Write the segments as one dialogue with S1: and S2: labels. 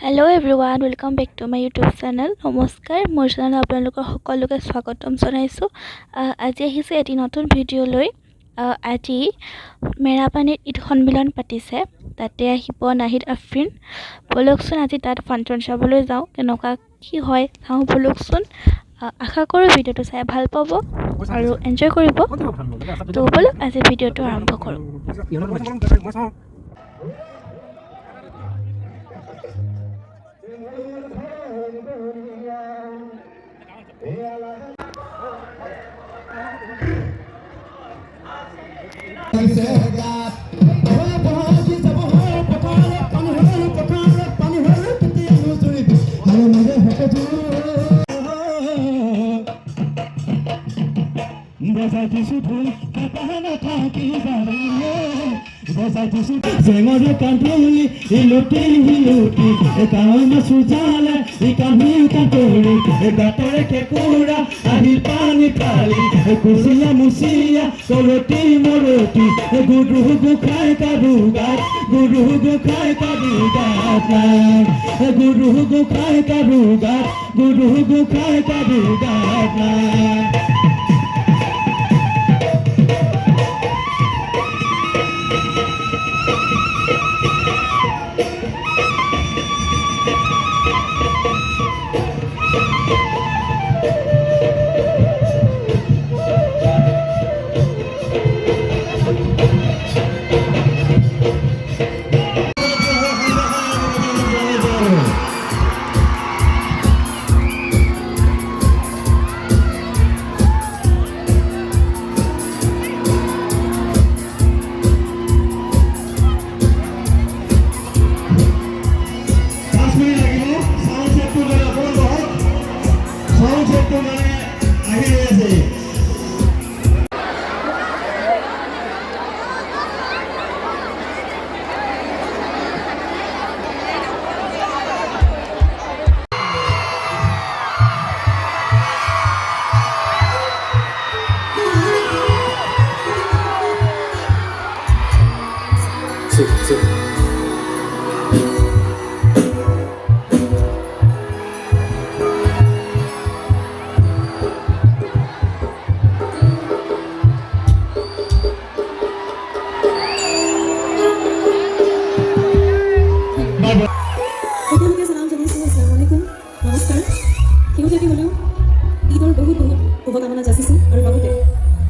S1: Hello' everyone, welcome back to my YouTube channel. নমস্কাৰ, মোৰ চেনেলত আপোনালোকৰ সকলোকে স্বাগতম জনাইছোঁ। আজি আহিছে এটি নতুন ভিডিঅ'লৈ। আজি মেৰাপানীত ঈদ সন্মিলন পাতিছে, তাতে আহিব নাহিদ আফ্ৰিন। বলকচোন আজি তাত ফাংচন চাবলৈ যাওঁ, কেনেকুৱা কি হয় চাওঁ বলকচোন। আশা কৰোঁ ভিডিঅ'টো চাই ভাল পাব আৰু এনজয় কৰিব। তো বলক আজি ভিডিঅ'টো আৰম্ভ কৰোঁ।
S2: Senhor cantori, iluti, calma sujala, ikanhi cantori, gatore ke kura, ahil pani thali, kusiya musiya, koloti moroti, guru gu khai karugat, guru gu khai karugat, guru gu khai karugat, guru gu khai karugat.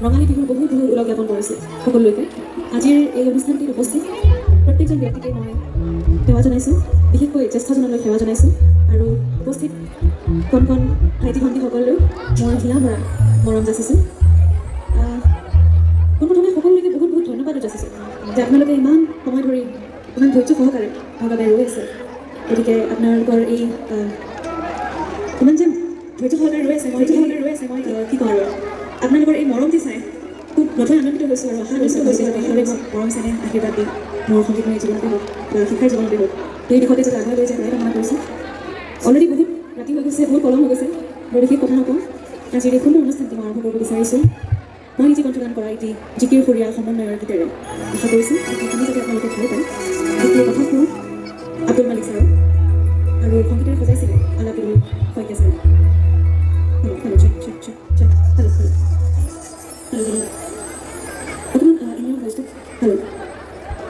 S3: Rongali বিহুৰ বহুত উলগ জ্ঞাপন কৰিছে সকলোকে। আজিৰ এই অনুষ্ঠানটিত উপস্থিত প্ৰত্যেকজন ব্যক্তিকে মই সেৱা জনাইছোঁ, বিশেষকৈ জ্যেষ্ঠজনলৈ সেৱা জনাইছোঁ আৰু উপস্থিত কণ কণ ভাইটি ভণ্টিসকললৈ মই হিলা ভৰা মৰম যাচিছোঁ। পোনপ্ৰথমে সকলোকে বহুত বহুত ধন্যবাদো যাচিছোঁ যে আপোনালোকে ইমান সময় ধৰি ইমান ধৈৰ্য সহকাৰে মোৰ বাবে ৰৈ আছে। গতিকে আপোনালোকৰ এই ইমান যে ধৈৰ্য সহকাৰে ৰৈ আছে মই কি কওঁ আৰু আপোনালোকৰ এই মৰমটি চাই খুব নথৈ আনন্দিত হৈছোঁ আৰু আশা কৰিছোঁ মৰম চেনেহ আশীৰ্বাদ দি মোৰ সংগীতময় জীৱনতে হওক বা শিক্ষাৰ জীৱনতে হওক সেই দিশতে যাতে আগুৱাই লৈ যায় তাৰে কামনা কৰিছোঁ। অলৰেডি বহুত ৰাতি হৈ গৈছে, বহুত পলম হৈ গৈছে, বৰ বিশেষ কথা নকওঁ। আজিৰ এই সুন্দৰ অনুষ্ঠানটি মই আৰম্ভ কৰিব বিচাৰিছোঁ মই নিজে কণ্ঠদান কৰা এটি জিকিৰ সুৰীয়া সমন্বয়ৰ গীতেৰে। আশা কৰিছোঁ গীতখিনি যাতে আপোনালোকে ভাল পায়। গীতটিৰ কথা কওঁ আব্দুল মালিক ছাৰ আৰু সংগীতেৰে সজাইছিলে আলাপুল শইকীয়া ছাৰ।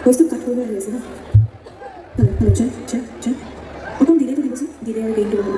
S3: ভইচটো কাট কৰিব আহি আছে হা। হেল্ল' চেক অকণ দিলেতো দিবচোন, দিলে আৰু গেইনটো হ'ব।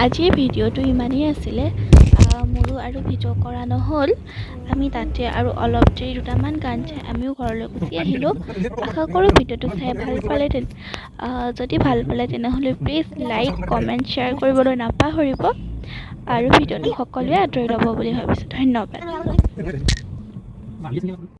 S1: আজিৰ ভিডিঅ'টো ইমানেই আছিলে মোৰো আৰু ভিডিঅ' কৰা নহ'ল আমি তাতে আৰু অলপ দেৰি দুটামান গান চাই আমিও ঘৰলৈ গুচি আহিলোঁ আশা কৰোঁ ভিডিঅ'টো চাই ভাল পালে যদি ভাল পালে তেনেহ'লে প্লিজ লাইক কমেণ্ট শ্বেয়াৰ কৰিবলৈ নাপাহৰিব আৰু ভিডিঅ'টো সকলোৱে আঁতৰি ল'ব বুলি ভাবিছোঁ ধন্যবাদ